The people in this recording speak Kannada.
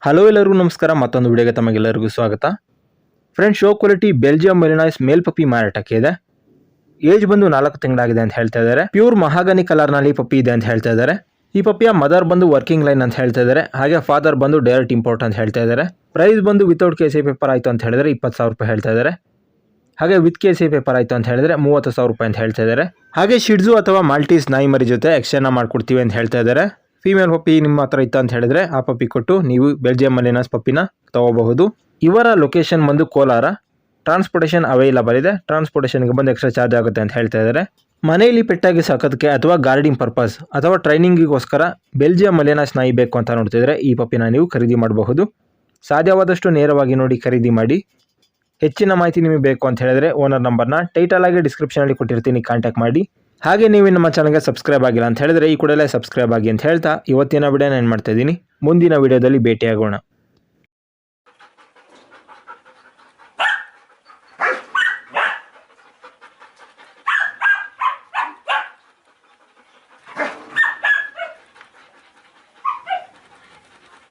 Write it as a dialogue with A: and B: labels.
A: ಹಲೋ ಎಲ್ಲರಿಗೂ ನಮಸ್ಕಾರ. ಮತ್ತೊಂದು ವಿಡಿಯೋಗೆ ತಮಗೆಲ್ಲರಿಗೂ ಸ್ವಾಗತ. ಫ್ರೆಂಡ್ಸ್, ಶೋ ಕ್ವಾಲಿಟಿ ಬೆಲ್ಜಿಯಂ ಮೆಲಿನಾಯ್ಸ್ ಮೇಲ್ ಪಪ್ಪಿ ಮಾರಾಟಕ್ಕೆ ಇದೆ. ಏಜ್ ಬಂದು 4 ತಿಂಗಳಾಗಿದೆ ಅಂತ ಹೇಳ್ತಾ ಇದ್ದಾರೆ. ಪ್ಯೂರ್ ಮಹಾಗನಿ ಕಲರ್ ನಲ್ಲಿ ಪಪ್ಪಿ ಇದೆ ಅಂತ ಹೇಳ್ತಾ ಇದ್ದಾರೆ. ಈ ಪಪ್ಪಿಯ ಮದರ್ ಬಂದು ವರ್ಕಿಂಗ್ ಲೈನ್ ಅಂತ ಹೇಳ್ತಾ ಇದ್ದಾರೆ. ಹಾಗೆ ಫಾದರ್ ಬಂದು ಡೈರೆಕ್ಟ್ ಇಂಪೋರ್ಟ್ ಅಂತ ಹೇಳ್ತಾ ಇದ್ದಾರೆ. ಪ್ರೈಸ್ ಬಂದು ವಿತೌಟ್ KCI ಪೇಪರ್ ಆಯಿತು ಅಂತ ಹೇಳಿದ್ರೆ 20,000 ರೂಪಾಯಿ ಹೇಳ್ತಾ ಇದ್ದಾರೆ. ಹಾಗೆ ವಿತ್ KCI ಪೇಪರ್ ಆಯಿತು ಅಂತ ಹೇಳಿದ್ರೆ 30,000 ರೂಪಾಯಿ ಅಂತ ಹೇಳ್ತಾ ಇದ್ದಾರೆ. ಹಾಗೆ ಶಿಡ್ಜು ಅಥವಾ ಮಾಲ್ಟೀಸ್ ನಾಯಿ ಮರಿ ಜೊತೆ ಎಕ್ಸ್ಚೇಂಜ್ ಮಾಡ್ಕೊಡ್ತೀವಿ ಅಂತ ಹೇಳ್ತಾ ಇದ್ದಾರೆ. ಫೀಮೇಲ್ ಪಪ್ಪಿ ನಿಮ್ಮ ಹತ್ರ ಇತ್ತು ಅಂತ ಹೇಳಿದ್ರೆ ಆ ಪಪ್ಪಿ ಕೊಟ್ಟು ನೀವು ಬೆಲ್ಜಿಯಂ ಮೆಲಿನಾಯ್ಸ್ ಪಪ್ಪಿನ ತಗೋಬಹುದು. ಇವರ ಲೊಕೇಶನ್ ಬಂದು ಕೋಲಾರ. ಟ್ರಾನ್ಸ್ಪೋರ್ಟೇಷನ್ ಅವೈಲಬಲ್ ಇದೆ. ಟ್ರಾನ್ಸ್ಪೋರ್ಟೇಷನ್ಗೆ ಬಂದು ಎಕ್ಸ್ಟ್ರಾ ಚಾರ್ಜ್ ಆಗುತ್ತೆ ಅಂತ ಹೇಳ್ತಾ ಇದ್ದಾರೆ. ಮನೆಯಲ್ಲಿ ಪೆಟ್ಟಾಗಿ ಸಾಕೋದಕ್ಕೆ ಅಥವಾ ಗಾರ್ಡಿಂಗ್ ಪರ್ಪಸ್ ಅಥವಾ ಟ್ರೈನಿಂಗಿಗೋಸ್ಕರ ಬೆಲ್ಜಿಯಂ ಮೆಲಿನಾಯ್ಸ್ ನಾಯಿ ಬೇಕು ಅಂತ ನೋಡ್ತಿದ್ರೆ ಈ ಪಪ್ಪಿನ ನೀವು ಖರೀದಿ ಮಾಡಬಹುದು. ಸಾಧ್ಯವಾದಷ್ಟು ನೇರವಾಗಿ ನೋಡಿ ಖರೀದಿ ಮಾಡಿ. ಹೆಚ್ಚಿನ ಮಾಹಿತಿ ನಿಮಗೆ ಬೇಕು ಅಂತ ಹೇಳಿದ್ರೆ ಓನರ್ ನಂಬರ್ನ ಟೈಟಲ್ ಆಗಿ ಡಿಸ್ಕ್ರಿಪ್ಷನಲ್ಲಿ ಕೊಟ್ಟಿರ್ತೀನಿ, ಕಾಂಟ್ಯಾಕ್ಟ್ ಮಾಡಿ. ಹಾಗೆ ನೀವು ನಮ್ಮ ಚಾನಲ್ಗೆ ಸಬ್ಸ್ಕ್ರೈಬ್ ಆಗಿಲ್ಲ ಅಂತ ಹೇಳಿದ್ರೆ ಈ ಕೂಡಲೇ ಸಬ್ಸ್ಕ್ರೈಬ್ ಆಗಿ ಅಂತ ಹೇಳ್ತಾ ಇವತ್ತಿನ ವಿಡಿಯೋನ ಏನು ಮಾಡ್ತಾ ಇದ್ದೀನಿ. ಮುಂದಿನ ವಿಡಿಯೋದಲ್ಲಿ ಭೇಟಿಯಾಗೋಣ.